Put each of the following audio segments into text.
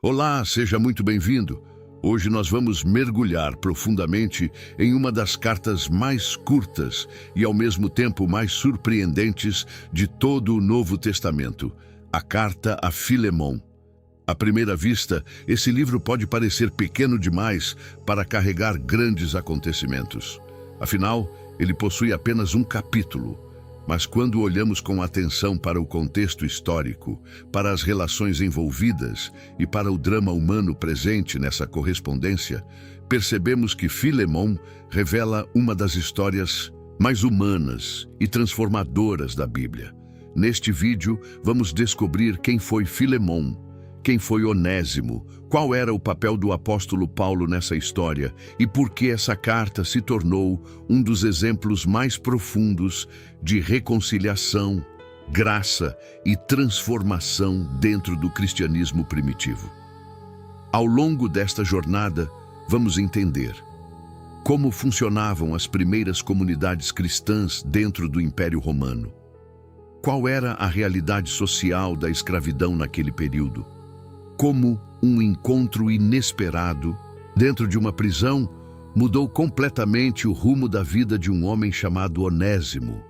Olá, seja muito bem-vindo. Hoje nós vamos mergulhar profundamente em uma das cartas mais curtas e ao mesmo tempo mais surpreendentes de todo o Novo Testamento, a carta a Filemon. À primeira vista, esse livro pode parecer pequeno demais para carregar grandes acontecimentos. Afinal, ele possui apenas um capítulo. Mas quando olhamos com atenção para o contexto histórico, para as relações envolvidas e para o drama humano presente nessa correspondência, percebemos que Filemon revela uma das histórias mais humanas e transformadoras da Bíblia. Neste vídeo, vamos descobrir quem foi Filemon, quem foi Onésimo, qual era o papel do apóstolo Paulo nessa história e por que essa carta se tornou um dos exemplos mais profundos de reconciliação, graça e transformação dentro do cristianismo primitivo. Ao longo desta jornada, vamos entender como funcionavam as primeiras comunidades cristãs dentro do Império Romano, qual era a realidade social da escravidão naquele período, como um encontro inesperado dentro de uma prisão mudou completamente o rumo da vida de um homem chamado Onésimo.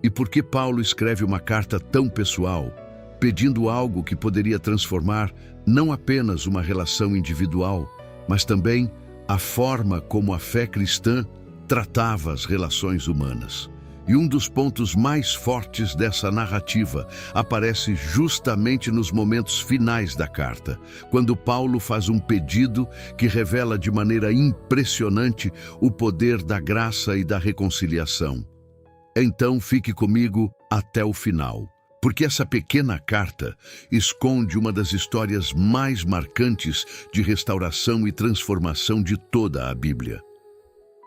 E por que Paulo escreve uma carta tão pessoal, pedindo algo que poderia transformar não apenas uma relação individual, mas também a forma como a fé cristã tratava as relações humanas. E um dos pontos mais fortes dessa narrativa aparece justamente nos momentos finais da carta, quando Paulo faz um pedido que revela de maneira impressionante o poder da graça e da reconciliação. Então fique comigo até o final, porque essa pequena carta esconde uma das histórias mais marcantes de restauração e transformação de toda a Bíblia.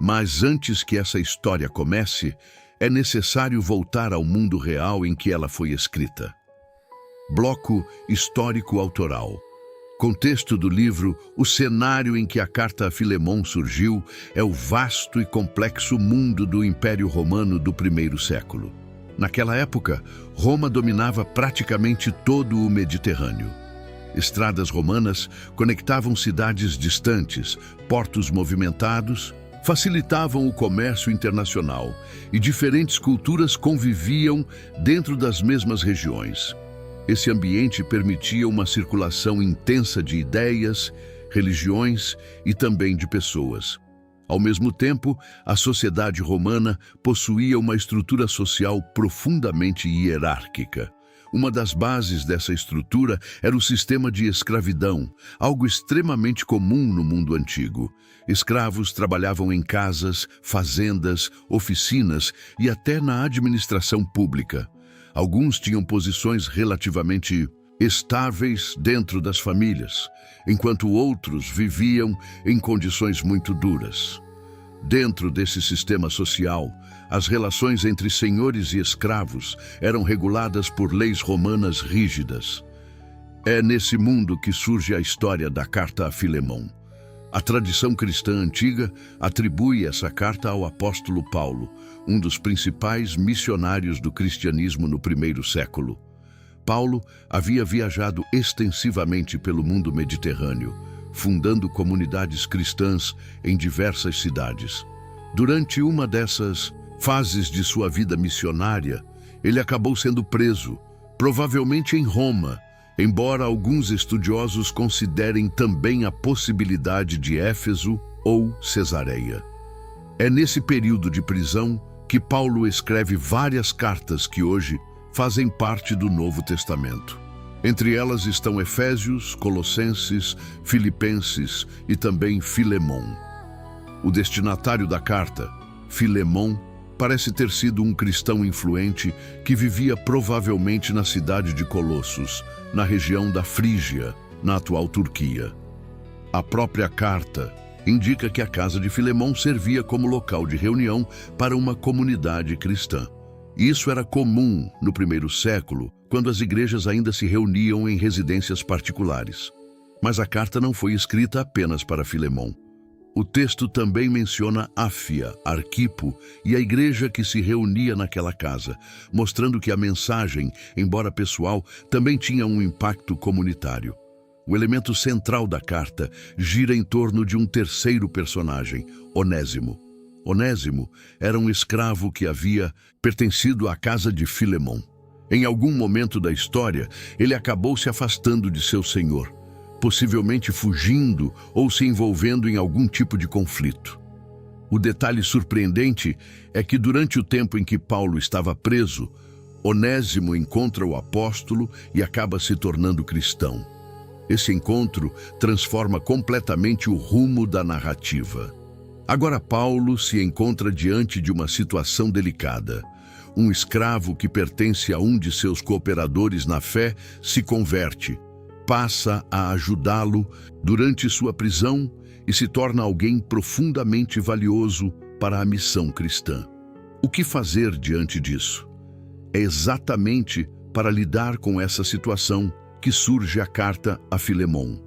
Mas antes que essa história comece, é necessário voltar ao mundo real em que ela foi escrita. Bloco histórico autoral. Contexto do livro: o cenário em que a carta a Filemon surgiu é o vasto e complexo mundo do Império Romano do primeiro século. Naquela época, Roma dominava praticamente todo o Mediterrâneo. Estradas romanas conectavam cidades distantes, portos movimentados, facilitavam o comércio internacional e diferentes culturas conviviam dentro das mesmas regiões. Esse ambiente permitia uma circulação intensa de ideias, religiões e também de pessoas. Ao mesmo tempo, a sociedade romana possuía uma estrutura social profundamente hierárquica. Uma das bases dessa estrutura era o sistema de escravidão, algo extremamente comum no mundo antigo. Escravos trabalhavam em casas, fazendas, oficinas e até na administração pública. Alguns tinham posições relativamente estáveis dentro das famílias, enquanto outros viviam em condições muito duras. Dentro desse sistema social, as relações entre senhores e escravos eram reguladas por leis romanas rígidas. É nesse mundo que surge a história da carta a Filemon. A tradição cristã antiga atribui essa carta ao apóstolo Paulo, um dos principais missionários do cristianismo no primeiro século. Paulo havia viajado extensivamente pelo mundo mediterrâneo, fundando comunidades cristãs em diversas cidades. Durante uma dessas fases de sua vida missionária, ele acabou sendo preso, provavelmente em Roma, embora alguns estudiosos considerem também a possibilidade de Éfeso ou Cesareia. É nesse período de prisão que Paulo escreve várias cartas que hoje fazem parte do Novo Testamento. Entre elas estão Efésios, Colossenses, Filipenses e também Filemon. O destinatário da carta, Filemon, parece ter sido um cristão influente que vivia provavelmente na cidade de Colossos, na região da Frígia, na atual Turquia. A própria carta indica que a casa de Filemon servia como local de reunião para uma comunidade cristã. Isso era comum no primeiro século, quando as igrejas ainda se reuniam em residências particulares. Mas a carta não foi escrita apenas para Filemon. O texto também menciona Áfia, Arquipo e a igreja que se reunia naquela casa, mostrando que a mensagem, embora pessoal, também tinha um impacto comunitário. O elemento central da carta gira em torno de um terceiro personagem, Onésimo. Onésimo era um escravo que havia pertencido à casa de Filemon. Em algum momento da história, ele acabou se afastando de seu senhor, possivelmente fugindo ou se envolvendo em algum tipo de conflito. O detalhe surpreendente é que durante o tempo em que Paulo estava preso, Onésimo encontra o apóstolo e acaba se tornando cristão. Esse encontro transforma completamente o rumo da narrativa. Agora Paulo se encontra diante de uma situação delicada. Um escravo que pertence a um de seus cooperadores na fé se converte, passa a ajudá-lo durante sua prisão e se torna alguém profundamente valioso para a missão cristã. O que fazer diante disso? É exatamente para lidar com essa situação que surge a carta a Filemon.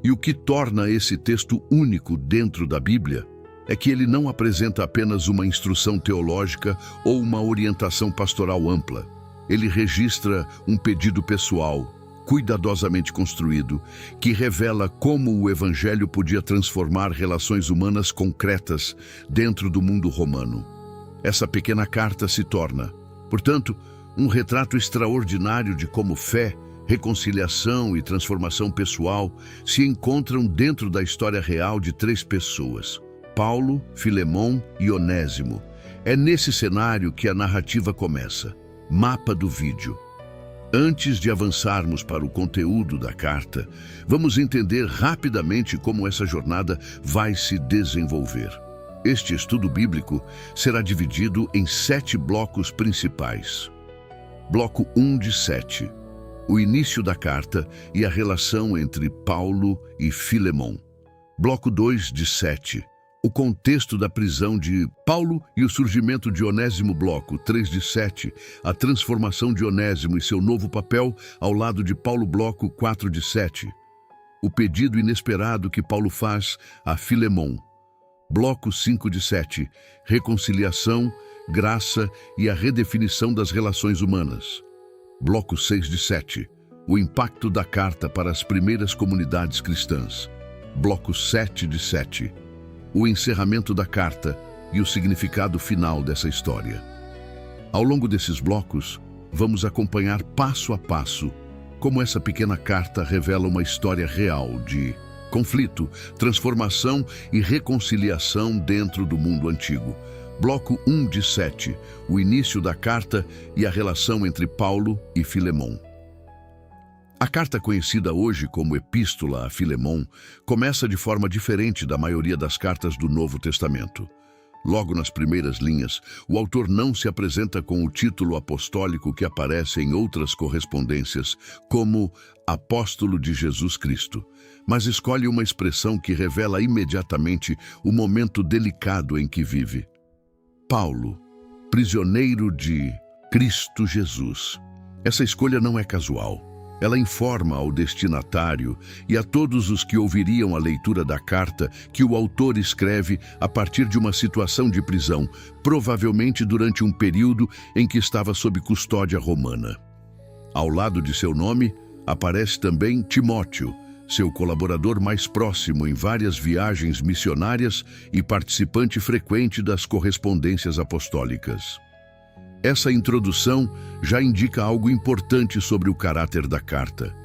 E o que torna esse texto único dentro da Bíblia é que ele não apresenta apenas uma instrução teológica ou uma orientação pastoral ampla. Ele registra um pedido pessoal, cuidadosamente construído, que revela como o Evangelho podia transformar relações humanas concretas dentro do mundo romano. Essa pequena carta se torna, portanto, um retrato extraordinário de como fé, reconciliação e transformação pessoal se encontram dentro da história real de três pessoas: Paulo, Filemon e Onésimo. É nesse cenário que a narrativa começa. Mapa do vídeo. Antes de avançarmos para o conteúdo da carta, vamos entender rapidamente como essa jornada vai se desenvolver. Este estudo bíblico será dividido em 7 blocos principais. Bloco 1 de 7. O início da carta e a relação entre Paulo e Filemon. Bloco 2 de 7. O contexto da prisão de Paulo e o surgimento de Onésimo. Bloco 3 de 7. A transformação de Onésimo e seu novo papel ao lado de Paulo. Bloco 4 de 7. O pedido inesperado que Paulo faz a Filemon. Bloco 5 de 7. Reconciliação, graça e a redefinição das relações humanas. Bloco 6 de 7. O impacto da carta para as primeiras comunidades cristãs. Bloco 7 de 7. O encerramento da carta e o significado final dessa história. Ao longo desses blocos, vamos acompanhar passo a passo como essa pequena carta revela uma história real de conflito, transformação e reconciliação dentro do mundo antigo. Bloco 1 de 7. O início da carta e a relação entre Paulo e Filemon. A carta conhecida hoje como Epístola a Filemon começa de forma diferente da maioria das cartas do Novo Testamento. Logo nas primeiras linhas, o autor não se apresenta com o título apostólico que aparece em outras correspondências, como Apóstolo de Jesus Cristo, mas escolhe uma expressão que revela imediatamente o momento delicado em que vive. Paulo, prisioneiro de Cristo Jesus. Essa escolha não é casual. Ela informa ao destinatário e a todos os que ouviriam a leitura da carta que o autor escreve a partir de uma situação de prisão, provavelmente durante um período em que estava sob custódia romana. Ao lado de seu nome, aparece também Timóteo, seu colaborador mais próximo em várias viagens missionárias e participante frequente das correspondências apostólicas. Essa introdução já indica algo importante sobre o caráter da carta.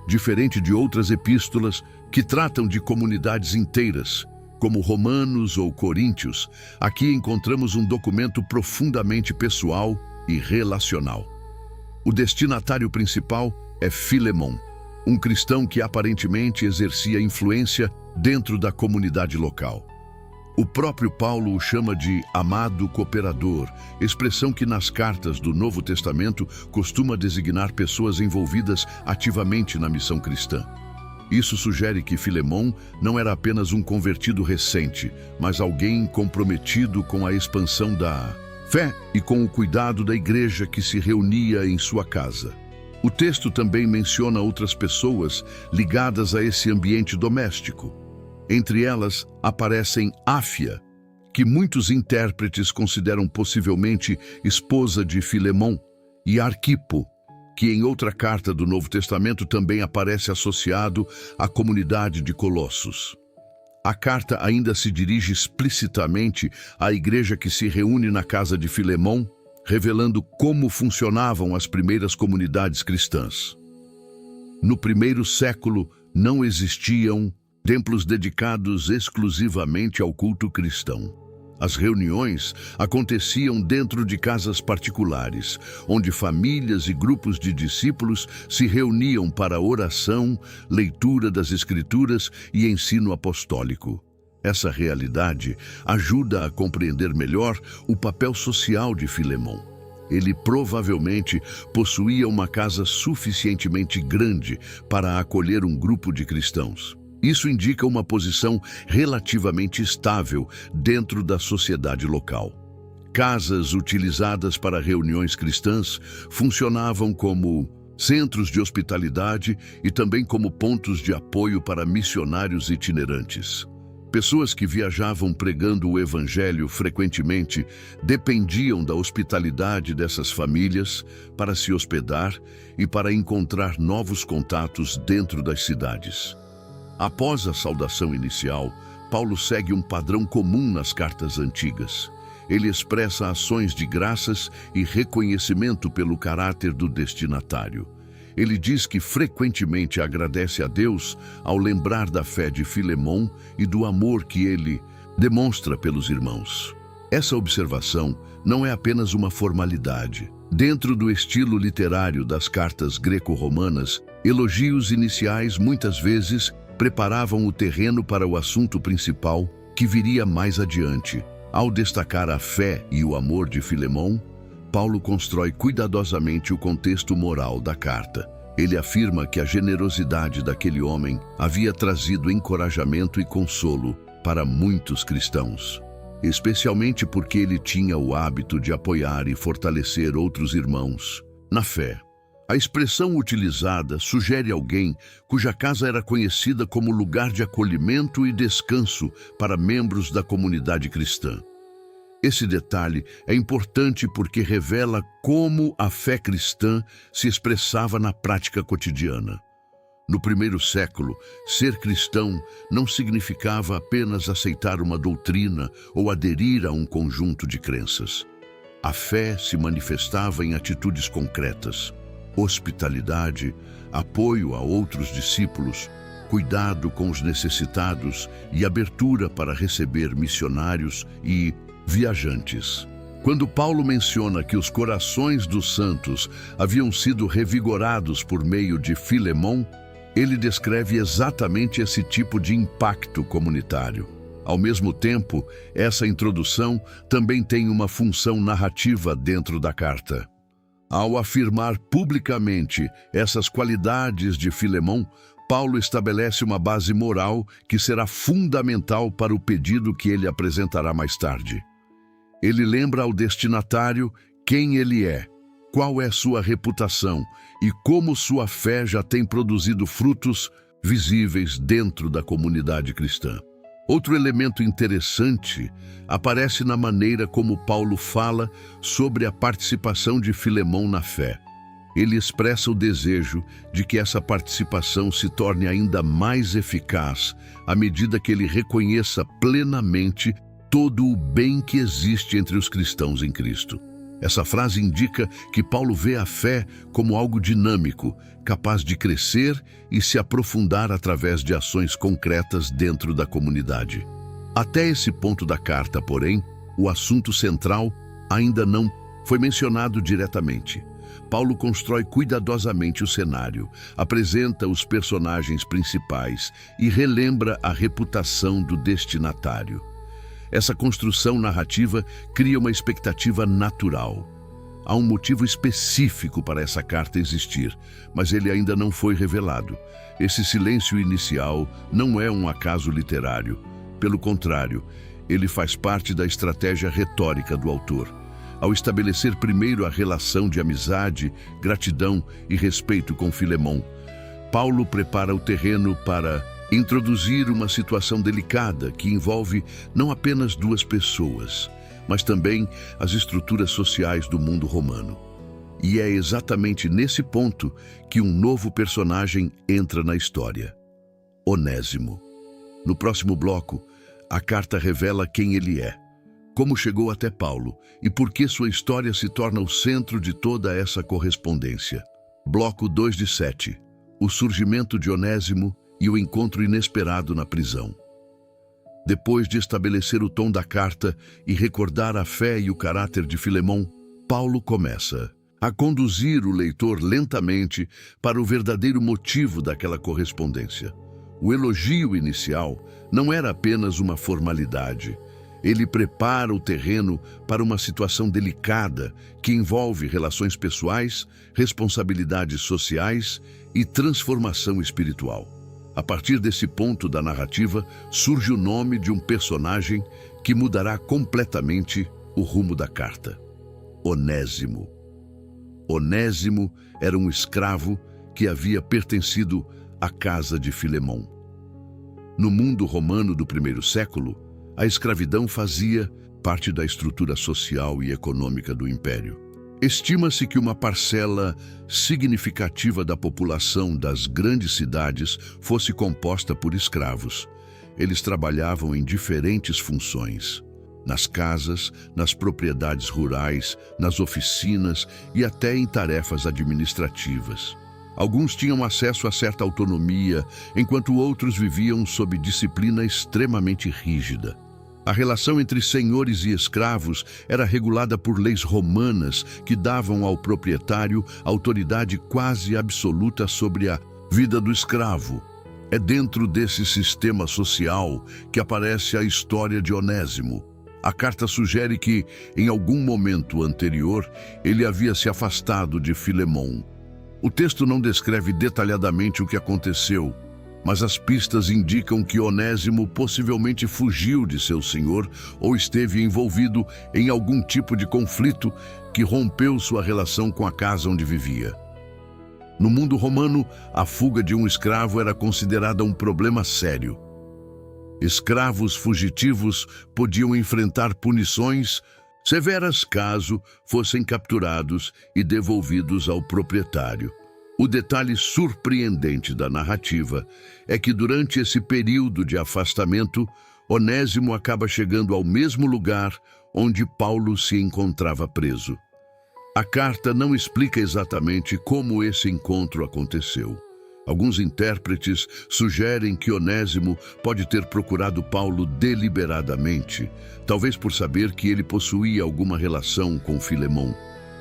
Diferente de outras epístolas que tratam de comunidades inteiras, como Romanos ou Coríntios, aqui encontramos um documento profundamente pessoal e relacional. O destinatário principal é Filemon, um cristão que aparentemente exercia influência dentro da comunidade local. O próprio Paulo o chama de amado cooperador, expressão que nas cartas do Novo Testamento costuma designar pessoas envolvidas ativamente na missão cristã. Isso sugere que Filemon não era apenas um convertido recente, mas alguém comprometido com a expansão da fé e com o cuidado da igreja que se reunia em sua casa. O texto também menciona outras pessoas ligadas a esse ambiente doméstico. Entre elas aparecem Áfia, que muitos intérpretes consideram possivelmente esposa de Filemon, e Arquipo, que em outra carta do Novo Testamento também aparece associado à comunidade de Colossos. A carta ainda se dirige explicitamente à igreja que se reúne na casa de Filemão, revelando como funcionavam as primeiras comunidades cristãs. No primeiro século, não existiam templos dedicados exclusivamente ao culto cristão. As reuniões aconteciam dentro de casas particulares, onde famílias e grupos de discípulos se reuniam para oração, leitura das Escrituras e ensino apostólico. Essa realidade ajuda a compreender melhor o papel social de Filemão. Ele provavelmente possuía uma casa suficientemente grande para acolher um grupo de cristãos. Isso indica uma posição relativamente estável dentro da sociedade local. Casas utilizadas para reuniões cristãs funcionavam como centros de hospitalidade e também como pontos de apoio para missionários itinerantes. Pessoas que viajavam pregando o evangelho frequentemente dependiam da hospitalidade dessas famílias para se hospedar e para encontrar novos contatos dentro das cidades. Após a saudação inicial, Paulo segue um padrão comum nas cartas antigas. Ele expressa ações de graças e reconhecimento pelo caráter do destinatário. Ele diz que frequentemente agradece a Deus ao lembrar da fé de Filemão e do amor que ele demonstra pelos irmãos. Essa observação não é apenas uma formalidade. Dentro do estilo literário das cartas greco-romanas, elogios iniciais muitas vezes preparavam o terreno para o assunto principal que viria mais adiante. Ao destacar a fé e o amor de Filemão, Paulo constrói cuidadosamente o contexto moral da carta. Ele afirma que a generosidade daquele homem havia trazido encorajamento e consolo para muitos cristãos, especialmente porque ele tinha o hábito de apoiar e fortalecer outros irmãos na fé. A expressão utilizada sugere alguém cuja casa era conhecida como lugar de acolhimento e descanso para membros da comunidade cristã. Esse detalhe é importante porque revela como a fé cristã se expressava na prática cotidiana. No primeiro século, ser cristão não significava apenas aceitar uma doutrina ou aderir a um conjunto de crenças. A fé se manifestava em atitudes concretas: hospitalidade, apoio a outros discípulos, cuidado com os necessitados e abertura para receber missionários e viajantes. Quando Paulo menciona que os corações dos santos haviam sido revigorados por meio de Filemão, ele descreve exatamente esse tipo de impacto comunitário. Ao mesmo tempo, essa introdução também tem uma função narrativa dentro da carta. Ao afirmar publicamente essas qualidades de Filemão, Paulo estabelece uma base moral que será fundamental para o pedido que ele apresentará mais tarde. Ele lembra ao destinatário quem ele é, qual é sua reputação e como sua fé já tem produzido frutos visíveis dentro da comunidade cristã. Outro elemento interessante aparece na maneira como Paulo fala sobre a participação de Filemão na fé. Ele expressa o desejo de que essa participação se torne ainda mais eficaz à medida que ele reconheça plenamente todo o bem que existe entre os cristãos em Cristo. Essa frase indica que Paulo vê a fé como algo dinâmico, capaz de crescer e se aprofundar através de ações concretas dentro da comunidade. Até esse ponto da carta, porém, o assunto central ainda não foi mencionado diretamente. Paulo constrói cuidadosamente o cenário, apresenta os personagens principais e relembra a reputação do destinatário. Essa construção narrativa cria uma expectativa natural. Há um motivo específico para essa carta existir, mas ele ainda não foi revelado. Esse silêncio inicial não é um acaso literário. Pelo contrário, ele faz parte da estratégia retórica do autor. Ao estabelecer primeiro a relação de amizade, gratidão e respeito com Filemão, Paulo prepara o terreno para introduzir uma situação delicada que envolve não apenas duas pessoas, mas também as estruturas sociais do mundo romano. E é exatamente nesse ponto que um novo personagem entra na história: Onésimo. No próximo bloco, a carta revela quem ele é, como chegou até Paulo e por que sua história se torna o centro de toda essa correspondência. Bloco 2 de 7. O surgimento de Onésimo e o encontro inesperado na prisão. Depois de estabelecer o tom da carta e recordar a fé e o caráter de Filemão, Paulo começa a conduzir o leitor lentamente para o verdadeiro motivo daquela correspondência. O elogio inicial não era apenas uma formalidade. Ele prepara o terreno para uma situação delicada que envolve relações pessoais, responsabilidades sociais e transformação espiritual. A partir desse ponto da narrativa, surge o nome de um personagem que mudará completamente o rumo da carta: Onésimo. Onésimo era um escravo que havia pertencido à casa de Filemão. No mundo romano do primeiro século, a escravidão fazia parte da estrutura social e econômica do império. Estima-se que uma parcela significativa da população das grandes cidades fosse composta por escravos. Eles trabalhavam em diferentes funções: nas casas, nas propriedades rurais, nas oficinas e até em tarefas administrativas. Alguns tinham acesso a certa autonomia, enquanto outros viviam sob disciplina extremamente rígida. A relação entre senhores e escravos era regulada por leis romanas que davam ao proprietário autoridade quase absoluta sobre a vida do escravo. É dentro desse sistema social que aparece a história de Onésimo. A carta sugere que, em algum momento anterior, ele havia se afastado de Filemão. O texto não descreve detalhadamente o que aconteceu, mas as pistas indicam que Onésimo possivelmente fugiu de seu senhor ou esteve envolvido em algum tipo de conflito que rompeu sua relação com a casa onde vivia. No mundo romano, a fuga de um escravo era considerada um problema sério. Escravos fugitivos podiam enfrentar punições severas caso fossem capturados e devolvidos ao proprietário. O detalhe surpreendente da narrativa é que durante esse período de afastamento, Onésimo acaba chegando ao mesmo lugar onde Paulo se encontrava preso. A carta não explica exatamente como esse encontro aconteceu. Alguns intérpretes sugerem que Onésimo pode ter procurado Paulo deliberadamente, talvez por saber que ele possuía alguma relação com Filemão.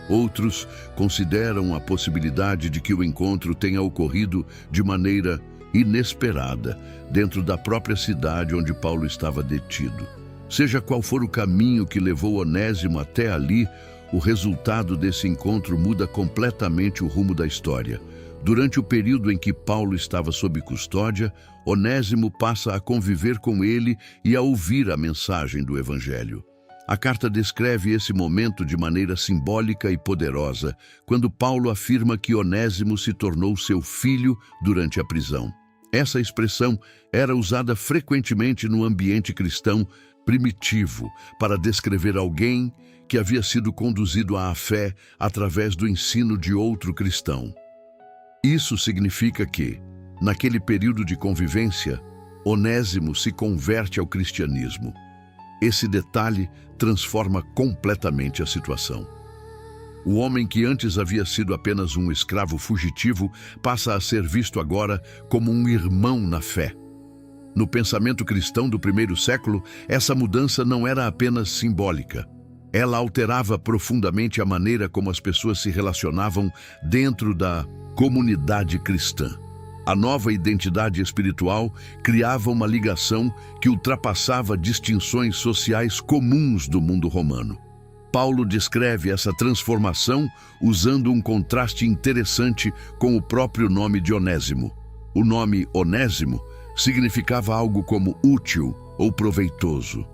Outros consideram a possibilidade de que o encontro tenha ocorrido de maneira inesperada, dentro da própria cidade onde Paulo estava detido. Seja qual for o caminho que levou Onésimo até ali, o resultado desse encontro muda completamente o rumo da história. Durante o período em que Paulo estava sob custódia, Onésimo passa a conviver com ele e a ouvir a mensagem do Evangelho. A carta descreve esse momento de maneira simbólica e poderosa, quando Paulo afirma que Onésimo se tornou seu filho durante a prisão. Essa expressão era usada frequentemente no ambiente cristão primitivo para descrever alguém que havia sido conduzido à fé através do ensino de outro cristão. Isso significa que, naquele período de convivência, Onésimo se converte ao cristianismo. Esse detalhe transforma completamente a situação. O homem que antes havia sido apenas um escravo fugitivo passa a ser visto agora como um irmão na fé. No pensamento cristão do primeiro século, essa mudança não era apenas simbólica. Ela alterava profundamente a maneira como as pessoas se relacionavam dentro da comunidade cristã. A nova identidade espiritual criava uma ligação que ultrapassava distinções sociais comuns do mundo romano. Paulo descreve essa transformação usando um contraste interessante com o próprio nome de Onésimo. O nome Onésimo significava algo como útil ou proveitoso.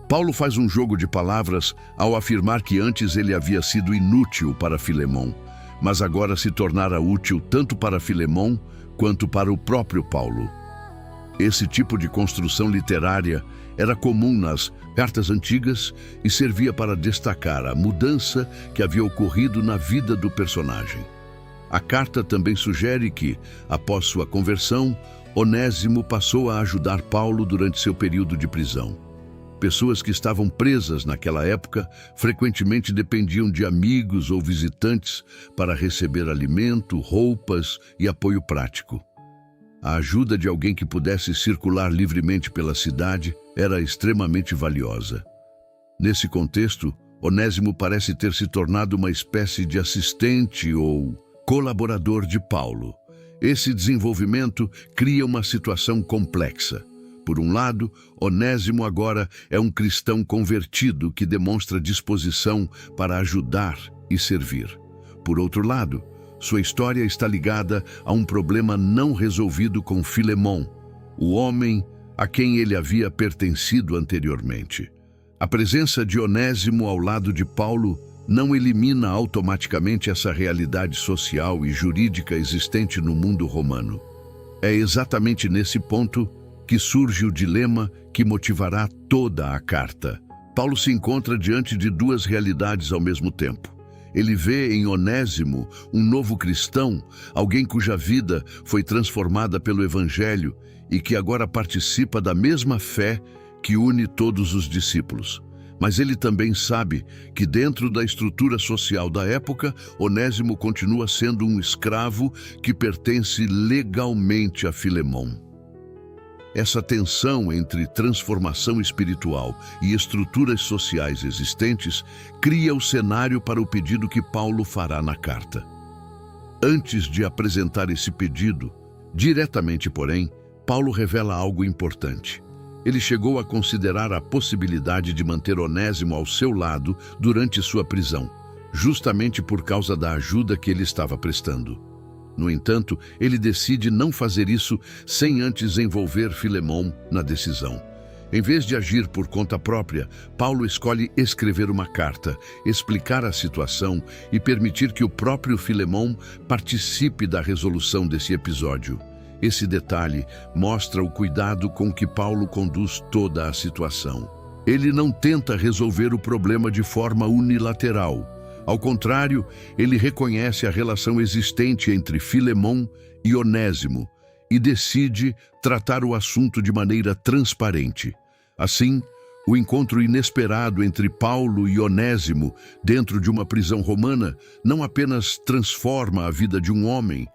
Paulo faz um jogo de palavras ao afirmar que antes ele havia sido inútil para Filemão, mas agora se tornara útil tanto para Filemão quanto para o próprio Paulo. Esse tipo de construção literária era comum nas cartas antigas e servia para destacar a mudança que havia ocorrido na vida do personagem. A carta também sugere que, após sua conversão, Onésimo passou a ajudar Paulo durante seu período de prisão. Pessoas que estavam presas naquela época frequentemente dependiam de amigos ou visitantes para receber alimento, roupas e apoio prático. A ajuda de alguém que pudesse circular livremente pela cidade era extremamente valiosa. Nesse contexto, Onésimo parece ter se tornado uma espécie de assistente ou colaborador de Paulo. Esse desenvolvimento cria uma situação complexa. Por um lado, Onésimo agora é um cristão convertido que demonstra disposição para ajudar e servir. Por outro lado, sua história está ligada a um problema não resolvido com Filemon, o homem a quem ele havia pertencido anteriormente. A presença de Onésimo ao lado de Paulo não elimina automaticamente essa realidade social e jurídica existente no mundo romano. É exatamente nesse ponto que surge o dilema que motivará toda a carta. Paulo se encontra diante de duas realidades ao mesmo tempo. Ele vê em Onésimo um novo cristão, alguém cuja vida foi transformada pelo Evangelho e que agora participa da mesma fé que une todos os discípulos. Mas ele também sabe que dentro da estrutura social da época, Onésimo continua sendo um escravo que pertence legalmente a Filemon. Essa tensão entre transformação espiritual e estruturas sociais existentes cria o cenário para o pedido que Paulo fará na carta. Antes de apresentar esse pedido, diretamente, porém, Paulo revela algo importante. Ele chegou a considerar a possibilidade de manter Onésimo ao seu lado durante sua prisão, justamente por causa da ajuda que ele estava prestando. No entanto, ele decide não fazer isso sem antes envolver Filemon na decisão. Em vez de agir por conta própria, Paulo escolhe escrever uma carta, explicar a situação e permitir que o próprio Filemon participe da resolução desse episódio. Esse detalhe mostra o cuidado com que Paulo conduz toda a situação. Ele não tenta resolver o problema de forma unilateral. Ao contrário, ele reconhece a relação existente entre Filemon e Onésimo e decide tratar o assunto de maneira transparente. Assim, o encontro inesperado entre Paulo e Onésimo dentro de uma prisão romana não apenas transforma a vida de um homem,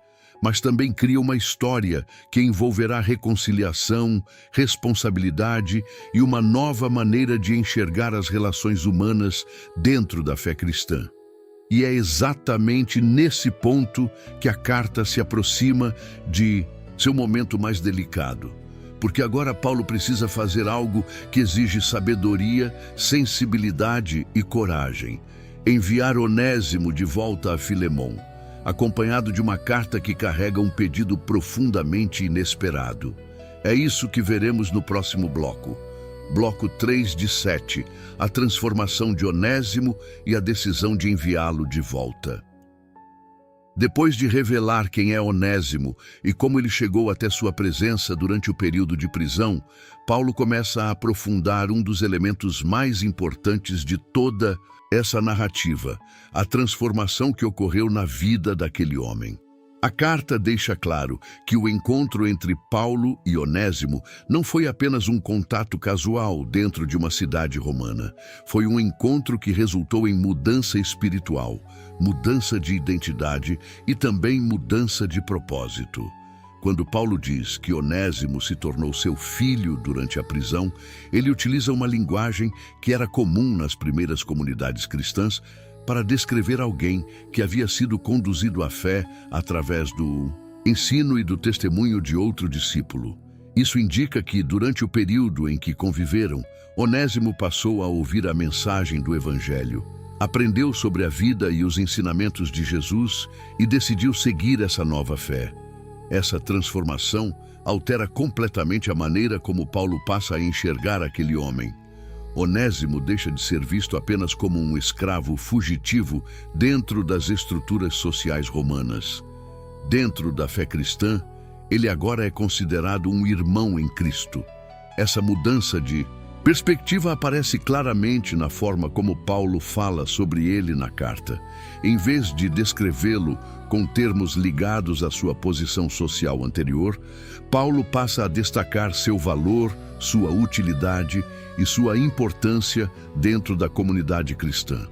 mas também cria uma história que envolverá reconciliação, responsabilidade e uma nova maneira de enxergar as relações humanas dentro da fé cristã. E é exatamente nesse ponto que a carta se aproxima de seu momento mais delicado. Porque agora Paulo precisa fazer algo que exige sabedoria, sensibilidade e coragem. Enviar Onésimo de volta a Filemon, acompanhado de uma carta que carrega um pedido profundamente inesperado. É isso que veremos no próximo bloco. Bloco 3 de 7, a transformação de Onésimo e a decisão de enviá-lo de volta. Depois de revelar quem é Onésimo e como ele chegou até sua presença durante o período de prisão, Paulo começa a aprofundar um dos elementos mais importantes de toda essa narrativa, a transformação que ocorreu na vida daquele homem. A carta deixa claro que o encontro entre Paulo e Onésimo não foi apenas um contato casual dentro de uma cidade romana. Foi um encontro que resultou em mudança espiritual, mudança de identidade e também mudança de propósito. Quando Paulo diz que Onésimo se tornou seu filho durante a prisão, ele utiliza uma linguagem que era comum nas primeiras comunidades cristãs para descrever alguém que havia sido conduzido à fé através do ensino e do testemunho de outro discípulo. Isso indica que, durante o período em que conviveram, Onésimo passou a ouvir a mensagem do Evangelho, aprendeu sobre a vida e os ensinamentos de Jesus e decidiu seguir essa nova fé. Essa transformação altera completamente a maneira como Paulo passa a enxergar aquele homem. Onésimo deixa de ser visto apenas como um escravo fugitivo dentro das estruturas sociais romanas. Dentro da fé cristã, Ele agora é considerado um irmão em Cristo. Essa mudança de perspectiva aparece claramente na forma como Paulo fala sobre ele na carta. Em vez de descrevê-lo com termos ligados à sua posição social anterior, Paulo passa a destacar seu valor, sua utilidade e sua importância dentro da comunidade cristã.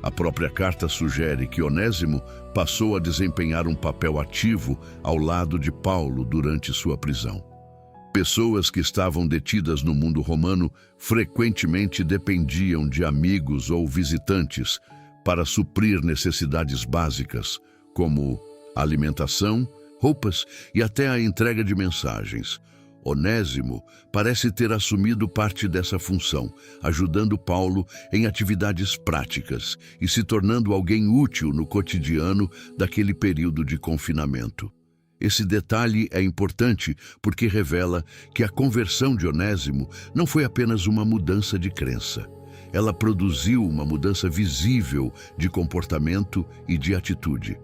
A própria carta sugere que Onésimo passou a desempenhar um papel ativo ao lado de Paulo durante sua prisão. Pessoas que estavam detidas no mundo romano frequentemente dependiam de amigos ou visitantes para suprir necessidades básicas, como alimentação, roupas e até a entrega de mensagens. Onésimo parece ter assumido parte dessa função, ajudando Paulo em atividades práticas e se tornando alguém útil no cotidiano daquele período de confinamento. Esse detalhe é importante porque revela que a conversão de Onésimo não foi apenas uma mudança de crença. Ela produziu uma mudança visível de comportamento e de atitude.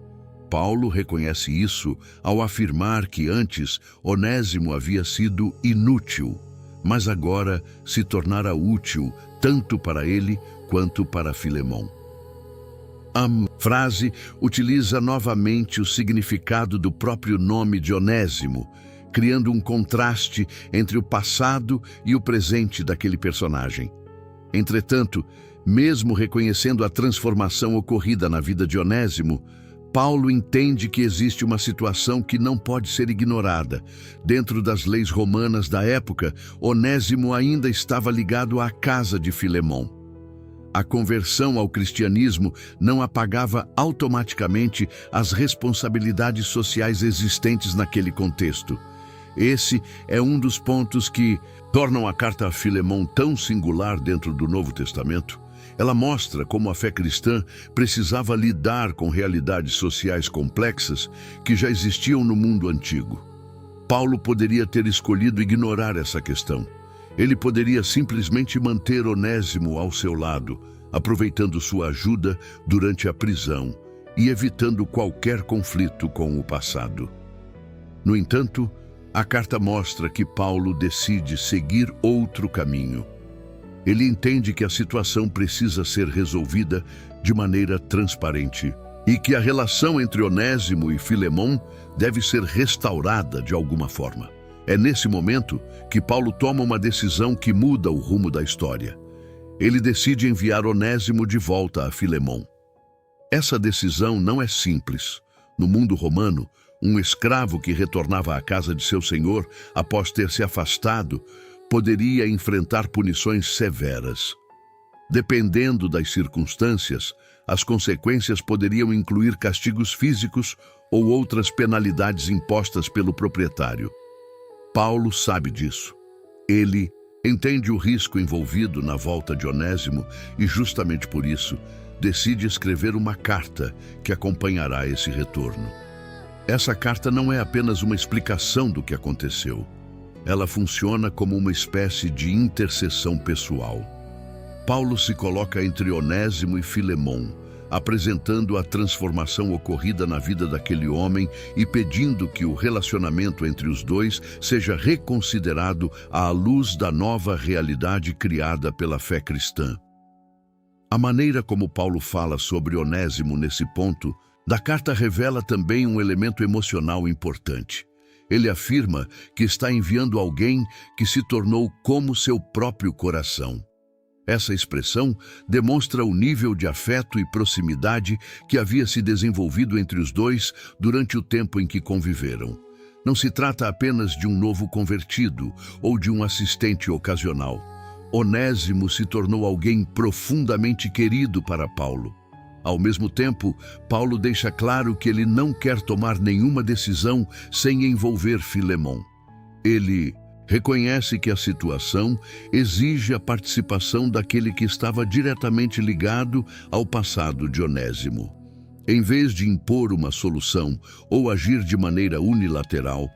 Paulo reconhece isso ao afirmar que antes Onésimo havia sido inútil, mas agora se tornara útil tanto para ele quanto para Filemão. A frase utiliza novamente o significado do próprio nome de Onésimo, criando um contraste entre o passado e o presente daquele personagem. Entretanto, mesmo reconhecendo a transformação ocorrida na vida de Onésimo, Paulo entende que existe uma situação que não pode ser ignorada. Dentro das leis romanas da época, Onésimo ainda estava ligado à casa de Filemão. A conversão ao cristianismo não apagava automaticamente as responsabilidades sociais existentes naquele contexto. Esse é um dos pontos que tornam a carta a Filemão tão singular dentro do Novo Testamento. Ela mostra como a fé cristã precisava lidar com realidades sociais complexas que já existiam no mundo antigo. Paulo poderia ter escolhido ignorar essa questão. Ele poderia simplesmente manter Onésimo ao seu lado, aproveitando sua ajuda durante a prisão e evitando qualquer conflito com o passado. No entanto, a carta mostra que Paulo decide seguir outro caminho. Ele entende que a situação precisa ser resolvida de maneira transparente e que a relação entre Onésimo e Filemão deve ser restaurada de alguma forma. É nesse momento que Paulo toma uma decisão que muda o rumo da história. Ele decide enviar Onésimo de volta a Filemão. Essa decisão não é simples. No mundo romano, um escravo que retornava à casa de seu senhor após ter se afastado poderia enfrentar punições severas. Dependendo das circunstâncias, as consequências poderiam incluir castigos físicos ou outras penalidades impostas pelo proprietário. Paulo sabe disso. Ele entende o risco envolvido na volta de Onésimo e, justamente por isso, decide escrever uma carta que acompanhará esse retorno. Essa carta não é apenas uma explicação do que aconteceu. Ela funciona como uma espécie de intercessão pessoal. Paulo se coloca entre Onésimo e Filemão, apresentando a transformação ocorrida na vida daquele homem e pedindo que o relacionamento entre os dois seja reconsiderado à luz da nova realidade criada pela fé cristã. A maneira como Paulo fala sobre Onésimo nesse ponto da carta revela também um elemento emocional importante. Ele afirma que está enviando alguém que se tornou como seu próprio coração. Essa expressão demonstra o nível de afeto e proximidade que havia se desenvolvido entre os dois durante o tempo em que conviveram. Não se trata apenas de um novo convertido ou de um assistente ocasional. Onésimo se tornou alguém profundamente querido para Paulo. Ao mesmo tempo, Paulo deixa claro que ele não quer tomar nenhuma decisão sem envolver Filemão. Ele reconhece que a situação exige a participação daquele que estava diretamente ligado ao passado de Onésimo. Em vez de impor uma solução ou agir de maneira unilateral,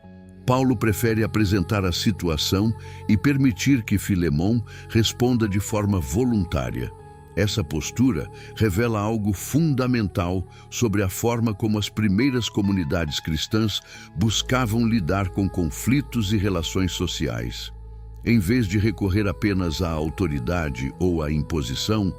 Paulo prefere apresentar a situação e permitir que Filemão responda de forma voluntária. Essa postura revela algo fundamental sobre a forma como as primeiras comunidades cristãs buscavam lidar com conflitos e relações sociais. Em vez de recorrer apenas à autoridade ou à imposição,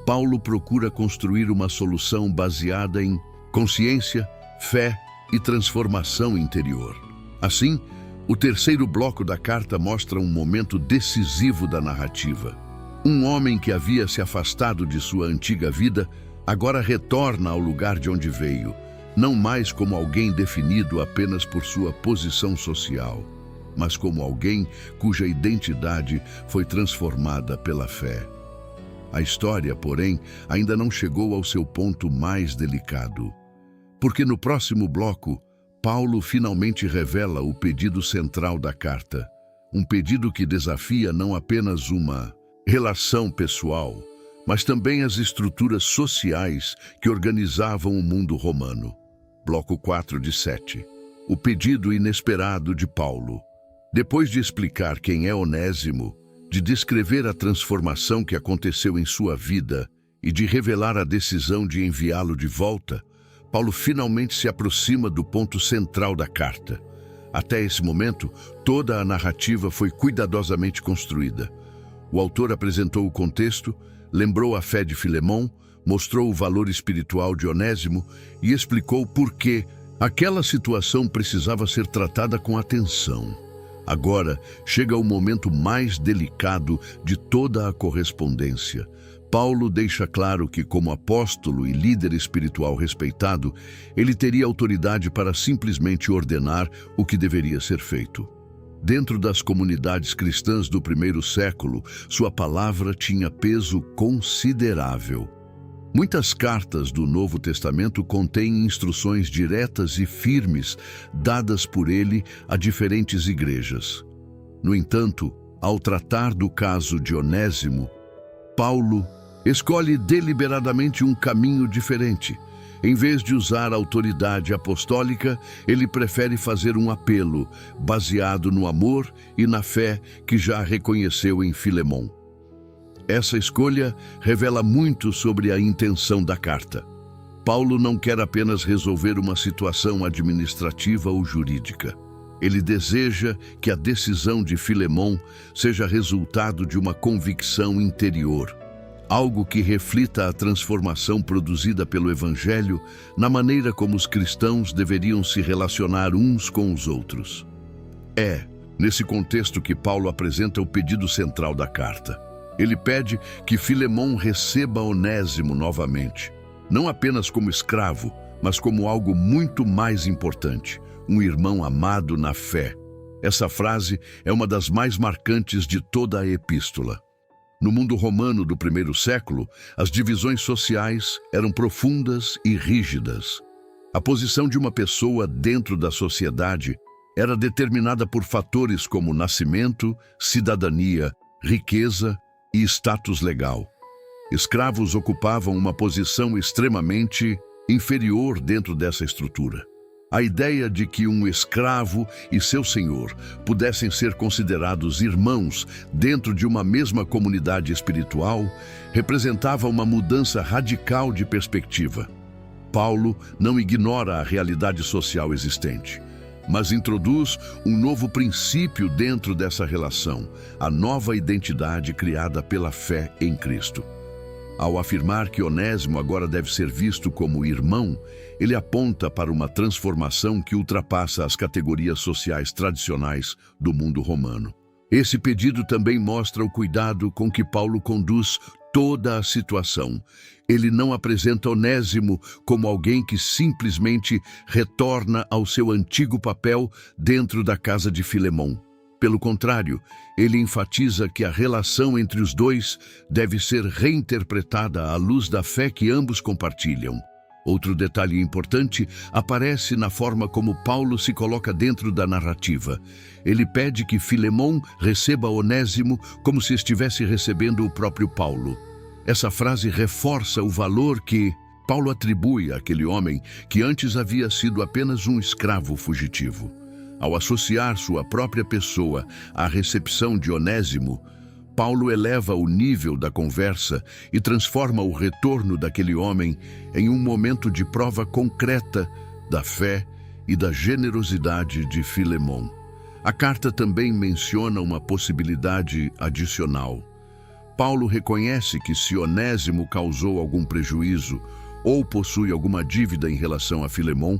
Paulo procura construir uma solução baseada em consciência, fé e transformação interior. Assim, o terceiro bloco da carta mostra um momento decisivo da narrativa. Um homem que havia se afastado de sua antiga vida agora retorna ao lugar de onde veio, não mais como alguém definido apenas por sua posição social, mas como alguém cuja identidade foi transformada pela fé. A história, porém, ainda não chegou ao seu ponto mais delicado, porque no próximo bloco, Paulo finalmente revela o pedido central da carta, um pedido que desafia não apenas uma relação pessoal, mas também as estruturas sociais que organizavam o mundo romano. Bloco 4 de 7. O pedido inesperado de Paulo. Depois de explicar quem é Onésimo, de descrever a transformação que aconteceu em sua vida e de revelar a decisão de enviá-lo de volta, Paulo finalmente se aproxima do ponto central da carta. Até esse momento, toda a narrativa foi cuidadosamente construída. O autor apresentou o contexto, lembrou a fé de Filemão, mostrou o valor espiritual de Onésimo e explicou por que aquela situação precisava ser tratada com atenção. Agora chega o momento mais delicado de toda a correspondência. Paulo deixa claro que, como apóstolo e líder espiritual respeitado, ele teria autoridade para simplesmente ordenar o que deveria ser feito. Dentro das comunidades cristãs do primeiro século, sua palavra tinha peso considerável. Muitas cartas do Novo Testamento contêm instruções diretas e firmes dadas por ele a diferentes igrejas. No entanto, ao tratar do caso de Onésimo, Paulo escolhe deliberadamente um caminho diferente. Em vez de usar a autoridade apostólica, ele prefere fazer um apelo baseado no amor e na fé que já reconheceu em Filemão. Essa escolha revela muito sobre a intenção da carta. Paulo não quer apenas resolver uma situação administrativa ou jurídica. Ele deseja que a decisão de Filemão seja resultado de uma convicção interior, algo que reflita a transformação produzida pelo Evangelho na maneira como os cristãos deveriam se relacionar uns com os outros. É nesse contexto que Paulo apresenta o pedido central da carta. Ele pede que Filemão receba Onésimo novamente, não apenas como escravo, mas como algo muito mais importante, um irmão amado na fé. Essa frase é uma das mais marcantes de toda a epístola. No mundo romano do primeiro século, as divisões sociais eram profundas e rígidas. A posição de uma pessoa dentro da sociedade era determinada por fatores como nascimento, cidadania, riqueza e status legal. Escravos ocupavam uma posição extremamente inferior dentro dessa estrutura. A ideia de que um escravo e seu senhor pudessem ser considerados irmãos dentro de uma mesma comunidade espiritual representava uma mudança radical de perspectiva. Paulo não ignora a realidade social existente, mas introduz um novo princípio dentro dessa relação, a nova identidade criada pela fé em Cristo. Ao afirmar que Onésimo agora deve ser visto como irmão, ele aponta para uma transformação que ultrapassa as categorias sociais tradicionais do mundo romano. Esse pedido também mostra o cuidado com que Paulo conduz toda a situação. Ele não apresenta Onésimo como alguém que simplesmente retorna ao seu antigo papel dentro da casa de Filemão. Pelo contrário, ele enfatiza que a relação entre os dois deve ser reinterpretada à luz da fé que ambos compartilham. Outro detalhe importante aparece na forma como Paulo se coloca dentro da narrativa. Ele pede que Filemão receba Onésimo como se estivesse recebendo o próprio Paulo. Essa frase reforça o valor que Paulo atribui àquele homem que antes havia sido apenas um escravo fugitivo. Ao associar sua própria pessoa à recepção de Onésimo, Paulo eleva o nível da conversa e transforma o retorno daquele homem em um momento de prova concreta da fé e da generosidade de Filemon. A carta também menciona uma possibilidade adicional. Paulo reconhece que se Onésimo causou algum prejuízo ou possui alguma dívida em relação a Filemon,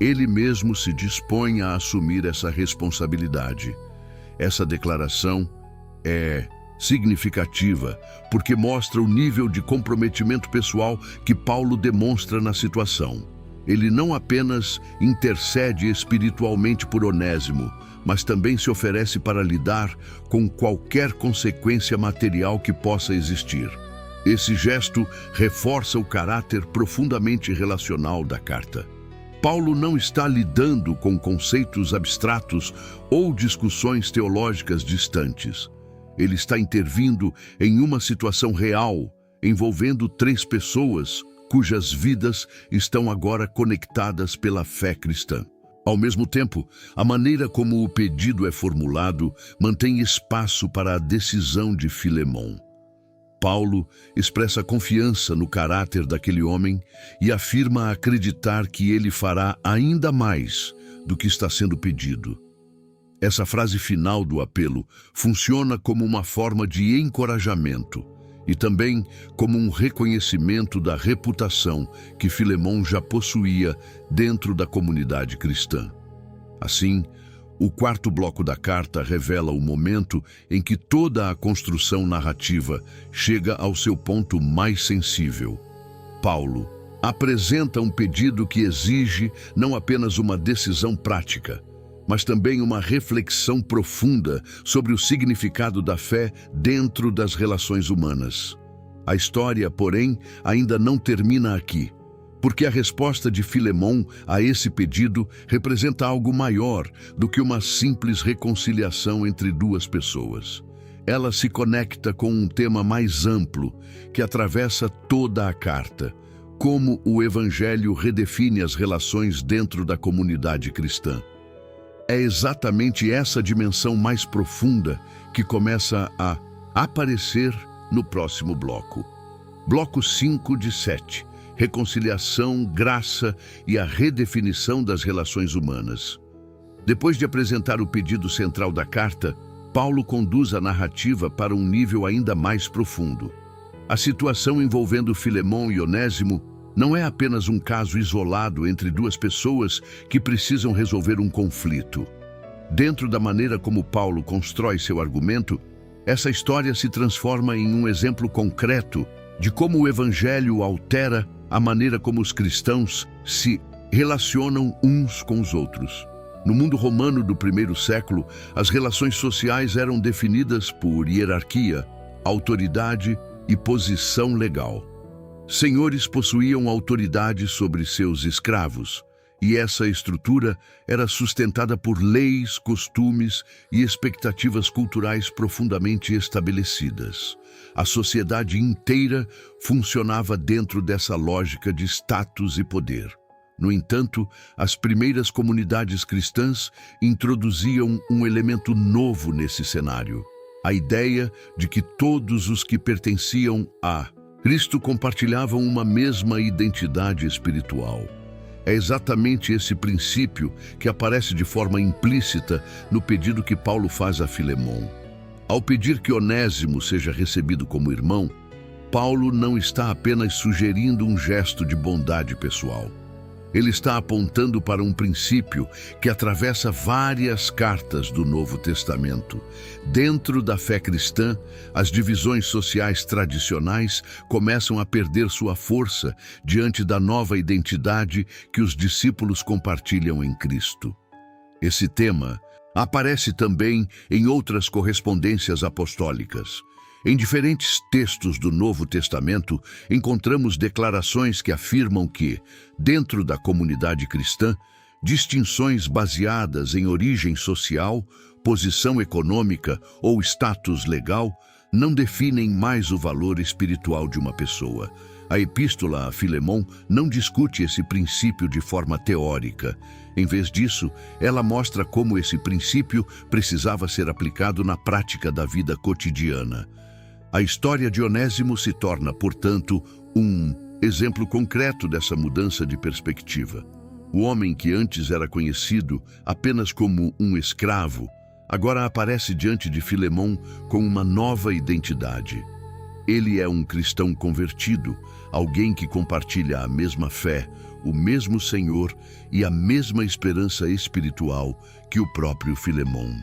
ele mesmo se dispõe a assumir essa responsabilidade. Essa declaração é significativa porque mostra o nível de comprometimento pessoal que Paulo demonstra na situação. Ele não apenas intercede espiritualmente por Onésimo, mas também se oferece para lidar com qualquer consequência material que possa existir. Esse gesto reforça o caráter profundamente relacional da carta. Paulo não está lidando com conceitos abstratos ou discussões teológicas distantes. Ele está intervindo em uma situação real, envolvendo 3 pessoas cujas vidas estão agora conectadas pela fé cristã. Ao mesmo tempo, a maneira como o pedido é formulado mantém espaço para a decisão de Filemon. Paulo expressa confiança no caráter daquele homem e afirma acreditar que ele fará ainda mais do que está sendo pedido. Essa frase final do apelo funciona como uma forma de encorajamento e também como um reconhecimento da reputação que Filemon já possuía dentro da comunidade cristã. Assim, o 4º bloco da carta revela o momento em que toda a construção narrativa chega ao seu ponto mais sensível. Paulo apresenta um pedido que exige não apenas uma decisão prática, mas também uma reflexão profunda sobre o significado da fé dentro das relações humanas. A história, porém, ainda não termina aqui, porque a resposta de Filemon a esse pedido representa algo maior do que uma simples reconciliação entre 2 pessoas. Ela se conecta com um tema mais amplo que atravessa toda a carta: como o Evangelho redefine as relações dentro da comunidade cristã. É exatamente essa dimensão mais profunda que começa a aparecer no próximo bloco. Bloco 5 de 7. Reconciliação, graça e a redefinição das relações humanas. Depois de apresentar o pedido central da carta, Paulo conduz a narrativa para um nível ainda mais profundo. A situação envolvendo Filemon e Onésimo não é apenas um caso isolado entre 2 pessoas que precisam resolver um conflito. Dentro da maneira como Paulo constrói seu argumento, essa história se transforma em um exemplo concreto de como o Evangelho altera a maneira como os cristãos se relacionam uns com os outros. No mundo romano do 1º século, as relações sociais eram definidas por hierarquia, autoridade e posição legal. Senhores possuíam autoridade sobre seus escravos, e essa estrutura era sustentada por leis, costumes e expectativas culturais profundamente estabelecidas. A sociedade inteira funcionava dentro dessa lógica de status e poder. No entanto, as primeiras comunidades cristãs introduziam um elemento novo nesse cenário: a ideia de que todos os que pertenciam a Cristo compartilhavam uma mesma identidade espiritual. É exatamente esse princípio que aparece de forma implícita no pedido que Paulo faz a Filemon. Ao pedir que Onésimo seja recebido como irmão, Paulo não está apenas sugerindo um gesto de bondade pessoal. Ele está apontando para um princípio que atravessa várias cartas do Novo Testamento. Dentro da fé cristã, as divisões sociais tradicionais começam a perder sua força diante da nova identidade que os discípulos compartilham em Cristo. Esse tema aparece também em outras correspondências apostólicas. Em diferentes textos do Novo Testamento, encontramos declarações que afirmam que, dentro da comunidade cristã, distinções baseadas em origem social, posição econômica ou status legal não definem mais o valor espiritual de uma pessoa. A epístola a Filemon não discute esse princípio de forma teórica. Em vez disso, ela mostra como esse princípio precisava ser aplicado na prática da vida cotidiana. A história de Onésimo se torna, portanto, um exemplo concreto dessa mudança de perspectiva. O homem que antes era conhecido apenas como um escravo, agora aparece diante de Filemon com uma nova identidade. Ele é um cristão convertido, alguém que compartilha a mesma fé, o mesmo Senhor e a mesma esperança espiritual que o próprio Filemon.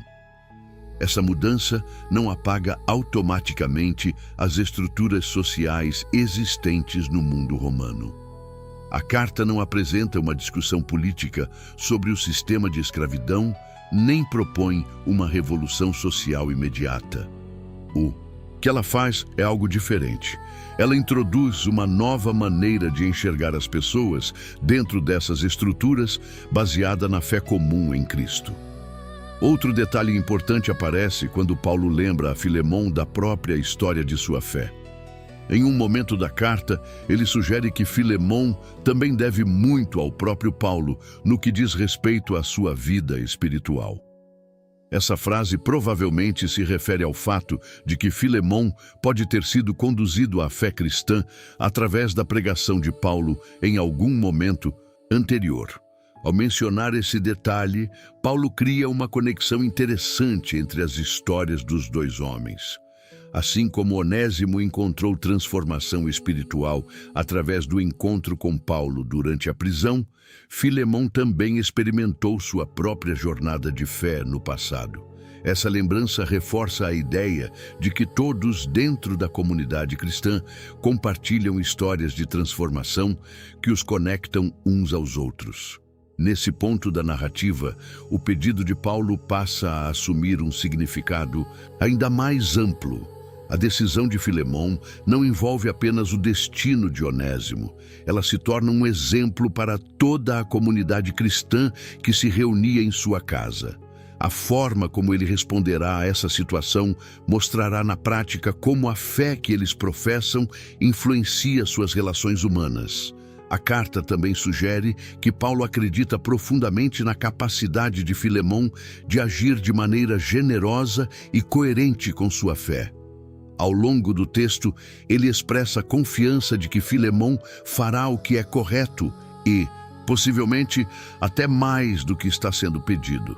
Essa mudança não apaga automaticamente as estruturas sociais existentes no mundo romano. A carta não apresenta uma discussão política sobre o sistema de escravidão, nem propõe uma revolução social imediata. O que ela faz é algo diferente. Ela introduz uma nova maneira de enxergar as pessoas dentro dessas estruturas, baseada na fé comum em Cristo. Outro detalhe importante aparece quando Paulo lembra a Filemon da própria história de sua fé. Em um momento da carta, ele sugere que Filemon também deve muito ao próprio Paulo no que diz respeito à sua vida espiritual. Essa frase provavelmente se refere ao fato de que Filemon pode ter sido conduzido à fé cristã através da pregação de Paulo em algum momento anterior. Ao mencionar esse detalhe, Paulo cria uma conexão interessante entre as histórias dos dois homens. Assim como Onésimo encontrou transformação espiritual através do encontro com Paulo durante a prisão, Filemon também experimentou sua própria jornada de fé no passado. Essa lembrança reforça a ideia de que todos dentro da comunidade cristã compartilham histórias de transformação que os conectam uns aos outros. Nesse ponto da narrativa, o pedido de Paulo passa a assumir um significado ainda mais amplo. A decisão de Filemon não envolve apenas o destino de Onésimo. Ela se torna um exemplo para toda a comunidade cristã que se reunia em sua casa. A forma como ele responderá a essa situação mostrará na prática como a fé que eles professam influencia suas relações humanas. A carta também sugere que Paulo acredita profundamente na capacidade de Filemon de agir de maneira generosa e coerente com sua fé. Ao longo do texto, ele expressa a confiança de que Filemon fará o que é correto e, possivelmente, até mais do que está sendo pedido.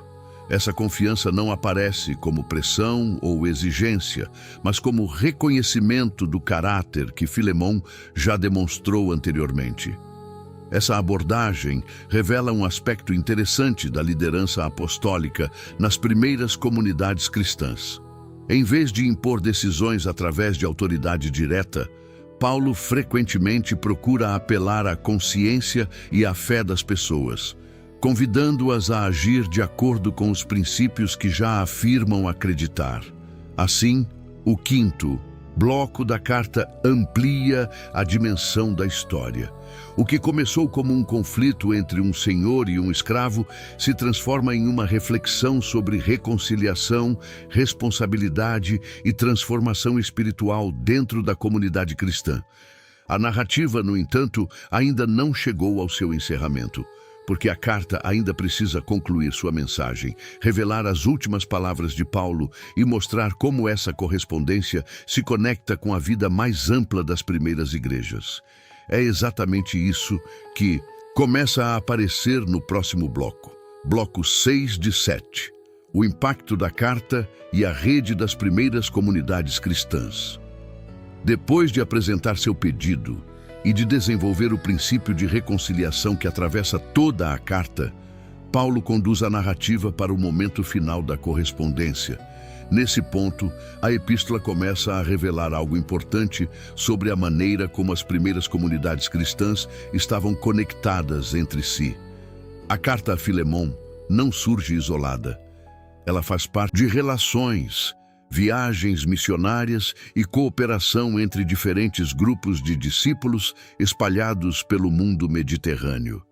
Essa confiança não aparece como pressão ou exigência, mas como reconhecimento do caráter que Filemon já demonstrou anteriormente. Essa abordagem revela um aspecto interessante da liderança apostólica nas primeiras comunidades cristãs. Em vez de impor decisões através de autoridade direta, Paulo frequentemente procura apelar à consciência e à fé das pessoas, convidando-as a agir de acordo com os princípios que já afirmam acreditar. Assim, o quinto bloco da carta amplia a dimensão da história. O que começou como um conflito entre um senhor e um escravo se transforma em uma reflexão sobre reconciliação, responsabilidade e transformação espiritual dentro da comunidade cristã. A narrativa, no entanto, ainda não chegou ao seu encerramento, porque a carta ainda precisa concluir sua mensagem, revelar as últimas palavras de Paulo e mostrar como essa correspondência se conecta com a vida mais ampla das primeiras igrejas. É exatamente isso que começa a aparecer no próximo bloco, bloco 6 de 7, o impacto da carta e a rede das primeiras comunidades cristãs. Depois de apresentar seu pedido e de desenvolver o princípio de reconciliação que atravessa toda a carta, Paulo conduz a narrativa para o momento final da correspondência. Nesse ponto, a epístola começa a revelar algo importante sobre a maneira como as primeiras comunidades cristãs estavam conectadas entre si. A carta a Filemon não surge isolada. Ela faz parte de relações, viagens missionárias e cooperação entre diferentes grupos de discípulos espalhados pelo mundo mediterrâneo.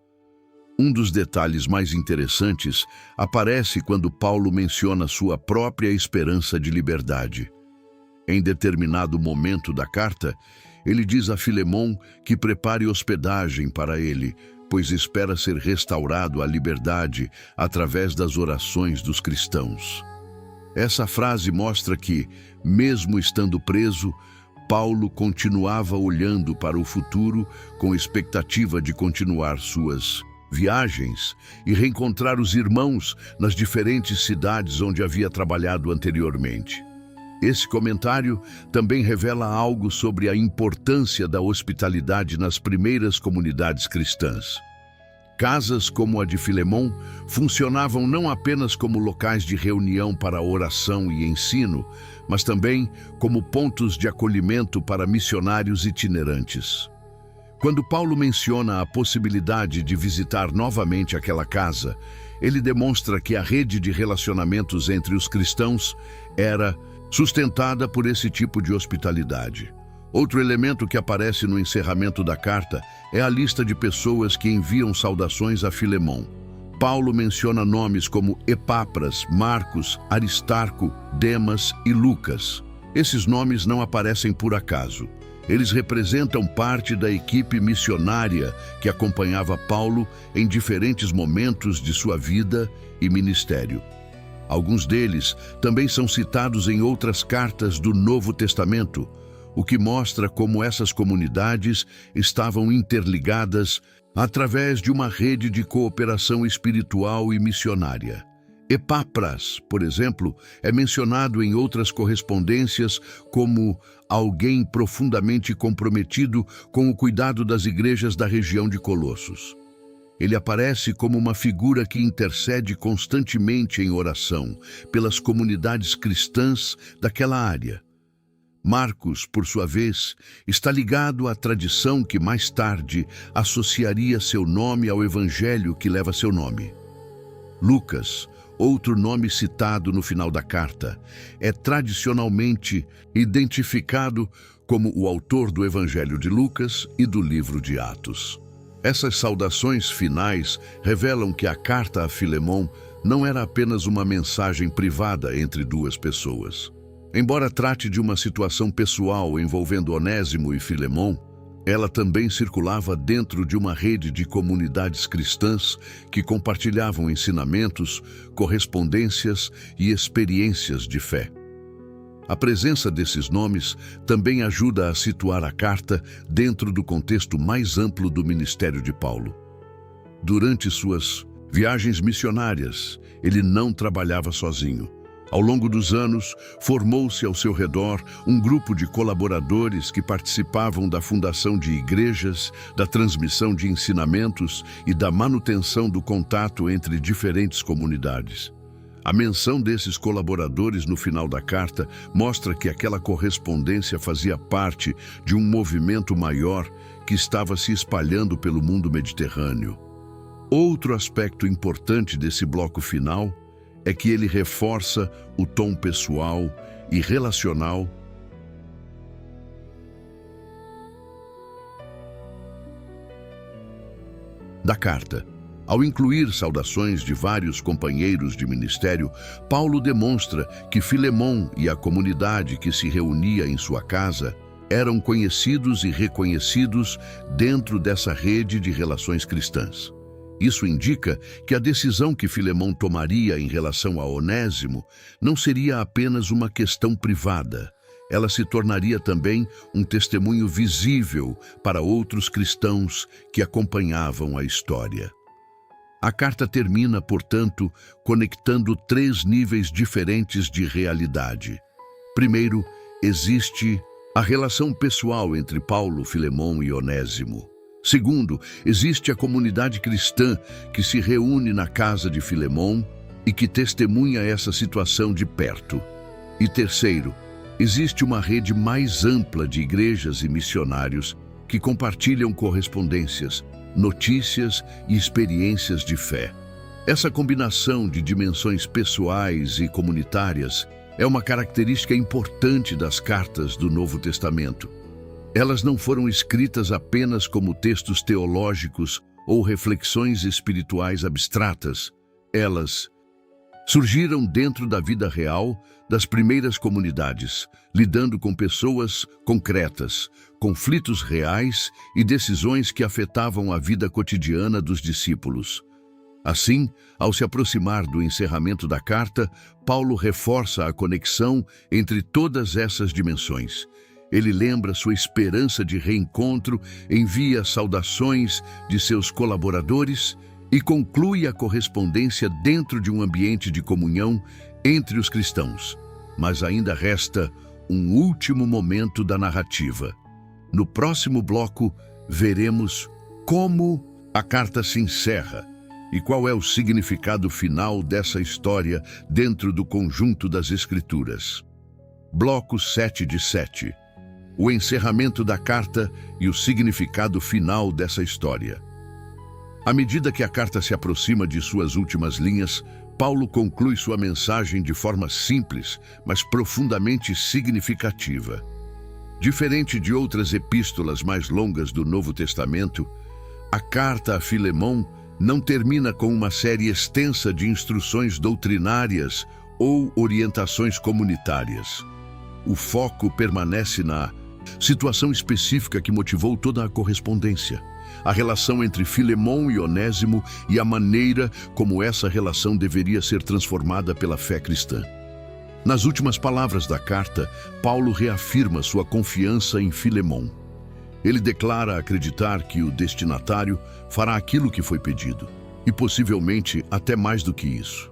Um dos detalhes mais interessantes aparece quando Paulo menciona sua própria esperança de liberdade. Em determinado momento da carta, ele diz a Filemon que prepare hospedagem para ele, pois espera ser restaurado à liberdade através das orações dos cristãos. Essa frase mostra que, mesmo estando preso, Paulo continuava olhando para o futuro com expectativa de continuar suas viagens e reencontrar os irmãos nas diferentes cidades onde havia trabalhado anteriormente. Esse comentário também revela algo sobre a importância da hospitalidade nas primeiras comunidades cristãs. Casas como a de Filemon funcionavam não apenas como locais de reunião para oração e ensino, mas também como pontos de acolhimento para missionários itinerantes. Quando Paulo menciona a possibilidade de visitar novamente aquela casa, ele demonstra que a rede de relacionamentos entre os cristãos era sustentada por esse tipo de hospitalidade. Outro elemento que aparece no encerramento da carta é a lista de pessoas que enviam saudações a Filemon. Paulo menciona nomes como Epáfras, Marcos, Aristarco, Demas e Lucas. Esses nomes não aparecem por acaso. Eles representam parte da equipe missionária que acompanhava Paulo em diferentes momentos de sua vida e ministério. Alguns deles também são citados em outras cartas do Novo Testamento, o que mostra como essas comunidades estavam interligadas através de uma rede de cooperação espiritual e missionária. Epáfras, por exemplo, é mencionado em outras correspondências como alguém profundamente comprometido com o cuidado das igrejas da região de Colossos. Ele aparece como uma figura que intercede constantemente em oração pelas comunidades cristãs daquela área. Marcos, por sua vez, está ligado à tradição que mais tarde associaria seu nome ao evangelho que leva seu nome. Lucas, outro nome citado no final da carta, é tradicionalmente identificado como o autor do Evangelho de Lucas e do livro de Atos. Essas saudações finais revelam que a carta a Filemon não era apenas uma mensagem privada entre duas pessoas. Embora trate de uma situação pessoal envolvendo Onésimo e Filemon, ela também circulava dentro de uma rede de comunidades cristãs que compartilhavam ensinamentos, correspondências e experiências de fé. A presença desses nomes também ajuda a situar a carta dentro do contexto mais amplo do ministério de Paulo. Durante suas viagens missionárias, ele não trabalhava sozinho. Ao longo dos anos, formou-se ao seu redor um grupo de colaboradores que participavam da fundação de igrejas, da transmissão de ensinamentos e da manutenção do contato entre diferentes comunidades. A menção desses colaboradores no final da carta mostra que aquela correspondência fazia parte de um movimento maior que estava se espalhando pelo mundo mediterrâneo. Outro aspecto importante desse bloco final é que ele reforça o tom pessoal e relacional da carta. Ao incluir saudações de vários companheiros de ministério, Paulo demonstra que Filemon e a comunidade que se reunia em sua casa eram conhecidos e reconhecidos dentro dessa rede de relações cristãs. Isso indica que a decisão que Filemon tomaria em relação a Onésimo não seria apenas uma questão privada. Ela se tornaria também um testemunho visível para outros cristãos que acompanhavam a história. A carta termina, portanto, conectando 3 níveis diferentes de realidade. Primeiro, existe a relação pessoal entre Paulo, Filemon e Onésimo. Segundo, existe a comunidade cristã que se reúne na casa de Filemon e que testemunha essa situação de perto. E terceiro, existe uma rede mais ampla de igrejas e missionários que compartilham correspondências, notícias e experiências de fé. Essa combinação de dimensões pessoais e comunitárias é uma característica importante das cartas do Novo Testamento. Elas não foram escritas apenas como textos teológicos ou reflexões espirituais abstratas. Elas Surgiram dentro da vida real das primeiras comunidades, lidando com pessoas concretas, conflitos reais e decisões que afetavam a vida cotidiana dos discípulos. Assim, ao se aproximar do encerramento da carta, Paulo reforça a conexão entre todas essas dimensões. Ele lembra sua esperança de reencontro, envia saudações de seus colaboradores e conclui a correspondência dentro de um ambiente de comunhão entre os cristãos. Mas ainda resta um último momento da narrativa. No próximo bloco, veremos como a carta se encerra e qual é o significado final dessa história dentro do conjunto das Escrituras. Bloco 7 de 7. O encerramento da carta e o significado final dessa história. À medida que a carta se aproxima de suas últimas linhas, Paulo conclui sua mensagem de forma simples, mas profundamente significativa. Diferente de outras epístolas mais longas do Novo Testamento, a carta a Filemon não termina com uma série extensa de instruções doutrinárias ou orientações comunitárias. O foco permanece na situação específica que motivou toda a correspondência, a relação entre Filemon e Onésimo e a maneira como essa relação deveria ser transformada pela fé cristã. Nas últimas palavras da carta, Paulo reafirma sua confiança em Filemon. Ele declara acreditar que o destinatário fará aquilo que foi pedido, e possivelmente até mais do que isso.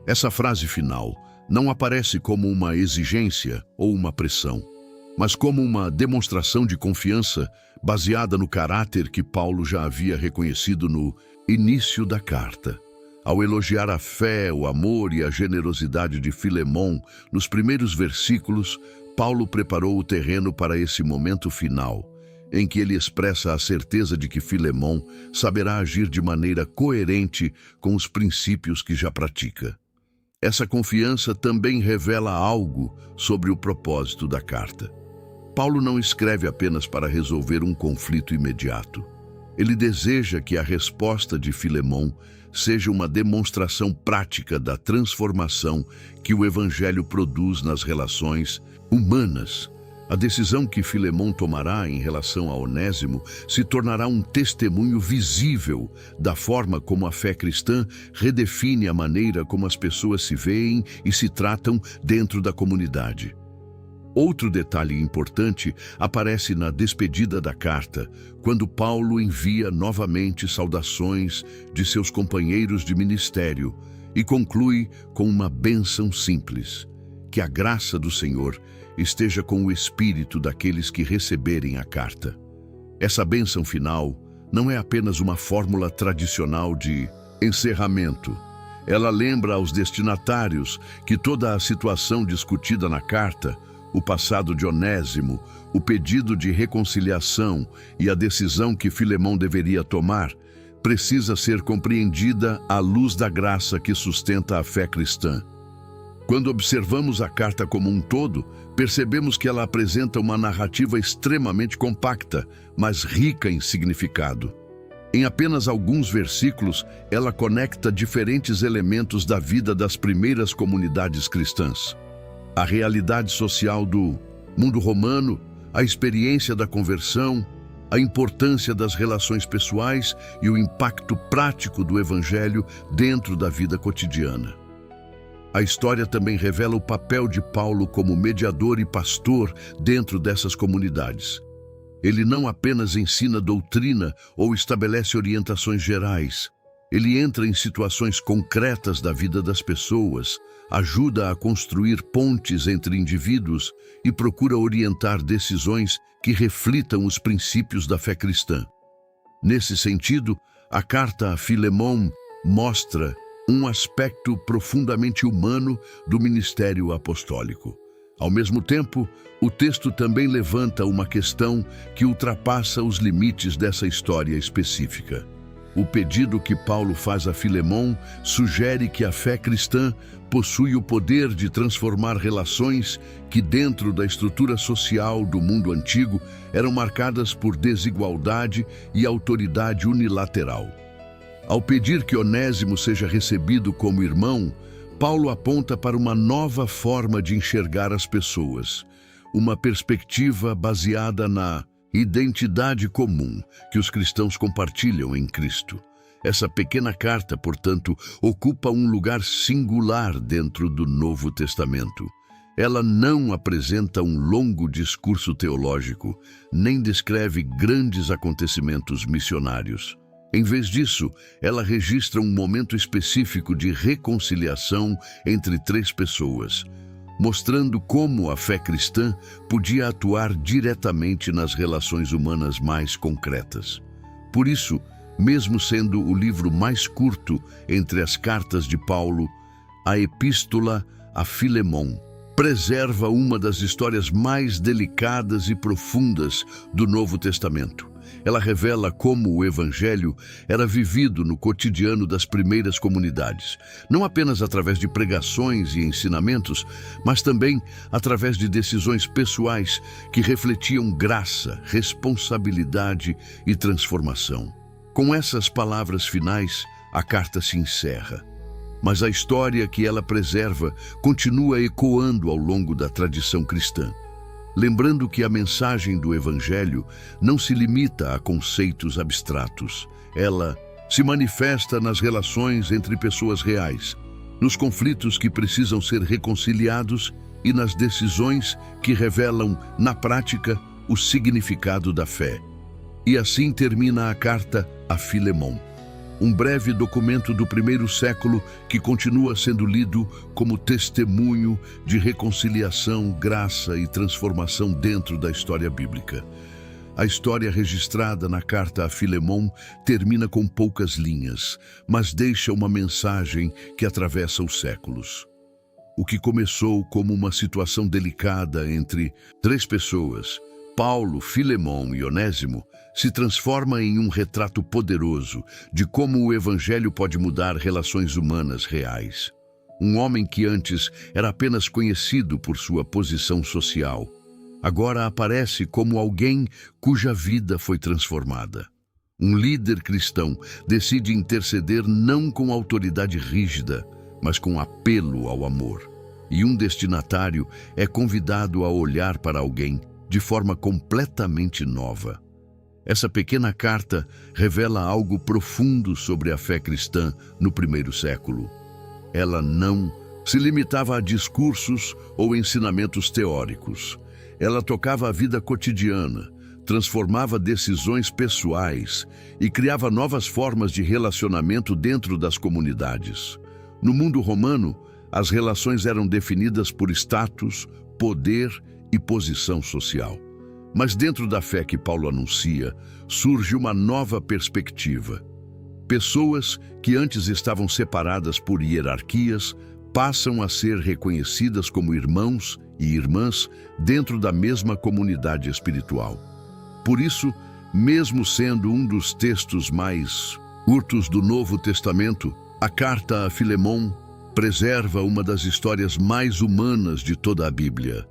Essa frase final não aparece como uma exigência ou uma pressão, mas como uma demonstração de confiança baseada no caráter que Paulo já havia reconhecido no início da carta. Ao elogiar a fé, o amor e a generosidade de Filemon nos primeiros versículos, Paulo preparou o terreno para esse momento final, em que ele expressa a certeza de que Filemon saberá agir de maneira coerente com os princípios que já pratica. Essa confiança também revela algo sobre o propósito da carta. Paulo não escreve apenas para resolver um conflito imediato. Ele deseja que a resposta de Filemon seja uma demonstração prática da transformação que o Evangelho produz nas relações humanas. A decisão que Filemon tomará em relação a Onésimo se tornará um testemunho visível da forma como a fé cristã redefine a maneira como as pessoas se veem e se tratam dentro da comunidade. Outro detalhe importante aparece na despedida da carta, quando Paulo envia novamente saudações de seus companheiros de ministério e conclui com uma bênção simples: que a graça do Senhor esteja com o espírito daqueles que receberem a carta. Essa bênção final não é apenas uma fórmula tradicional de encerramento. Ela lembra aos destinatários que toda a situação discutida na carta, o passado de Onésimo, o pedido de reconciliação e a decisão que Filemon deveria tomar, precisa ser compreendida à luz da graça que sustenta a fé cristã. Quando observamos a carta como um todo, percebemos que ela apresenta uma narrativa extremamente compacta, mas rica em significado. Em apenas alguns versículos, ela conecta diferentes elementos da vida das primeiras comunidades cristãs. A realidade social do mundo romano, a experiência da conversão, a importância das relações pessoais e o impacto prático do Evangelho dentro da vida cotidiana. A história também revela o papel de Paulo como mediador e pastor dentro dessas comunidades. Ele não apenas ensina doutrina ou estabelece orientações gerais. Ele entra em situações concretas da vida das pessoas, ajuda a construir pontes entre indivíduos e procura orientar decisões que reflitam os princípios da fé cristã. Nesse sentido, a carta a Filemon mostra um aspecto profundamente humano do ministério apostólico. Ao mesmo tempo, o texto também levanta uma questão que ultrapassa os limites dessa história específica. O pedido que Paulo faz a Filemon sugere que a fé cristã possui o poder de transformar relações que, dentro da estrutura social do mundo antigo, eram marcadas por desigualdade e autoridade unilateral. Ao pedir que Onésimo seja recebido como irmão, Paulo aponta para uma nova forma de enxergar as pessoas, uma perspectiva baseada na identidade comum que os cristãos compartilham em Cristo. Essa pequena carta, portanto, ocupa um lugar singular dentro do Novo Testamento. Ela não apresenta um longo discurso teológico, nem descreve grandes acontecimentos missionários. Em vez disso, ela registra um momento específico de reconciliação entre três pessoas, mostrando como a fé cristã podia atuar diretamente nas relações humanas mais concretas. Por isso, mesmo sendo o livro mais curto entre as cartas de Paulo, a Epístola a Filemon preserva uma das histórias mais delicadas e profundas do Novo Testamento. Ela revela como o Evangelho era vivido no cotidiano das primeiras comunidades, não apenas através de pregações e ensinamentos, mas também através de decisões pessoais que refletiam graça, responsabilidade e transformação. Com essas palavras finais, a carta se encerra. Mas a história que ela preserva continua ecoando ao longo da tradição cristã, lembrando que a mensagem do Evangelho não se limita a conceitos abstratos. Ela se manifesta nas relações entre pessoas reais, nos conflitos que precisam ser reconciliados e nas decisões que revelam, na prática, o significado da fé. E assim termina a carta a Filemon, um breve documento do primeiro século que continua sendo lido como testemunho de reconciliação, graça e transformação dentro da história bíblica. A história registrada na carta a Filemon termina com poucas linhas, mas deixa uma mensagem que atravessa os séculos. O que começou como uma situação delicada entre três pessoas, Paulo, Filemon e Onésimo, se transforma em um retrato poderoso de como o Evangelho pode mudar relações humanas reais. Um homem que antes era apenas conhecido por sua posição social, agora aparece como alguém cuja vida foi transformada. Um líder cristão decide interceder não com autoridade rígida, mas com apelo ao amor. E um destinatário é convidado a olhar para alguém de forma completamente nova. Essa pequena carta revela algo profundo sobre a fé cristã no primeiro século. Ela não se limitava a discursos ou ensinamentos teóricos. Ela tocava a vida cotidiana, transformava decisões pessoais e criava novas formas de relacionamento dentro das comunidades. No mundo romano, as relações eram definidas por status, poder e posição social. Mas dentro da fé que Paulo anuncia, surge uma nova perspectiva. Pessoas que antes estavam separadas por hierarquias passam a ser reconhecidas como irmãos e irmãs dentro da mesma comunidade espiritual. Por isso, mesmo sendo um dos textos mais curtos do Novo Testamento, a carta a Filemon preserva uma das histórias mais humanas de toda a Bíblia.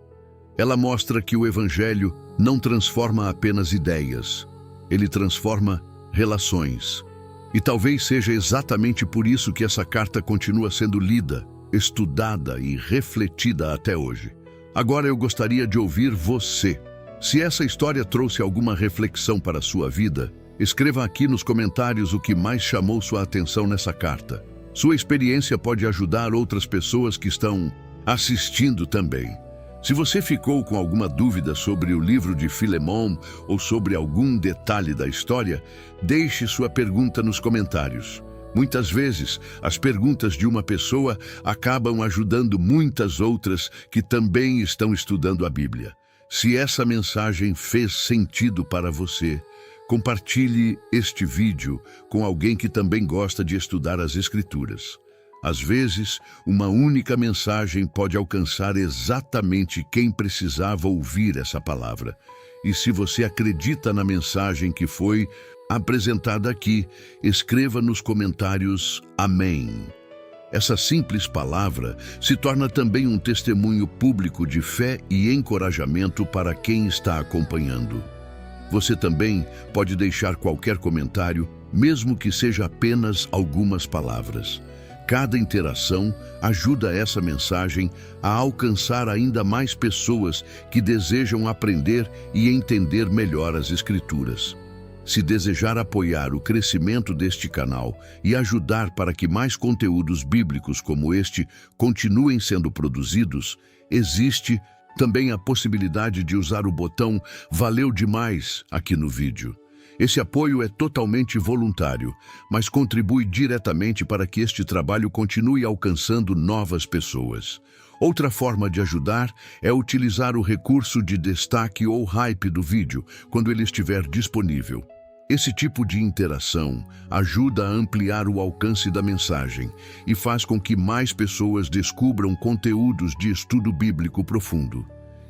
Ela mostra que o Evangelho não transforma apenas ideias, ele transforma relações. E talvez seja exatamente por isso que essa carta continua sendo lida, estudada e refletida até hoje. Agora eu gostaria de ouvir você. Se essa história trouxe alguma reflexão para a sua vida, escreva aqui nos comentários o que mais chamou sua atenção nessa carta. Sua experiência pode ajudar outras pessoas que estão assistindo também. Se você ficou com alguma dúvida sobre o livro de Filemon ou sobre algum detalhe da história, deixe sua pergunta nos comentários. Muitas vezes, as perguntas de uma pessoa acabam ajudando muitas outras que também estão estudando a Bíblia. Se essa mensagem fez sentido para você, compartilhe este vídeo com alguém que também gosta de estudar as Escrituras. Às vezes, uma única mensagem pode alcançar exatamente quem precisava ouvir essa palavra. E se você acredita na mensagem que foi apresentada aqui, escreva nos comentários Amém. Essa simples palavra se torna também um testemunho público de fé e encorajamento para quem está acompanhando. Você também pode deixar qualquer comentário, mesmo que seja apenas algumas palavras. Cada interação ajuda essa mensagem a alcançar ainda mais pessoas que desejam aprender e entender melhor as Escrituras. Se desejar apoiar o crescimento deste canal e ajudar para que mais conteúdos bíblicos como este continuem sendo produzidos, existe também a possibilidade de usar o botão "Valeu demais" aqui no vídeo. Esse apoio é totalmente voluntário, mas contribui diretamente para que este trabalho continue alcançando novas pessoas. Outra forma de ajudar é utilizar o recurso de destaque ou hype do vídeo quando ele estiver disponível. Esse tipo de interação ajuda a ampliar o alcance da mensagem e faz com que mais pessoas descubram conteúdos de estudo bíblico profundo.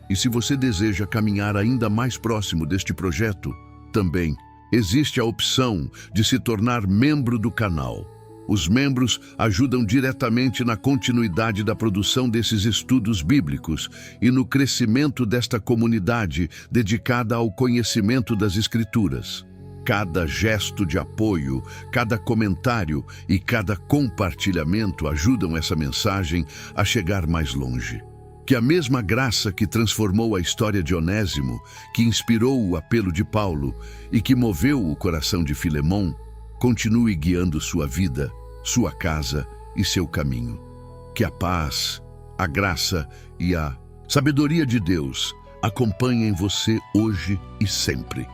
E se você deseja caminhar ainda mais próximo deste projeto, também existe a opção de se tornar membro do canal. Os membros ajudam diretamente na continuidade da produção desses estudos bíblicos e no crescimento desta comunidade dedicada ao conhecimento das Escrituras. Cada gesto de apoio, cada comentário e cada compartilhamento ajudam essa mensagem a chegar mais longe. Que a mesma graça que transformou a história de Onésimo, que inspirou o apelo de Paulo e que moveu o coração de Filemão, continue guiando sua vida, sua casa e seu caminho. Que a paz, a graça e a sabedoria de Deus acompanhem você hoje e sempre.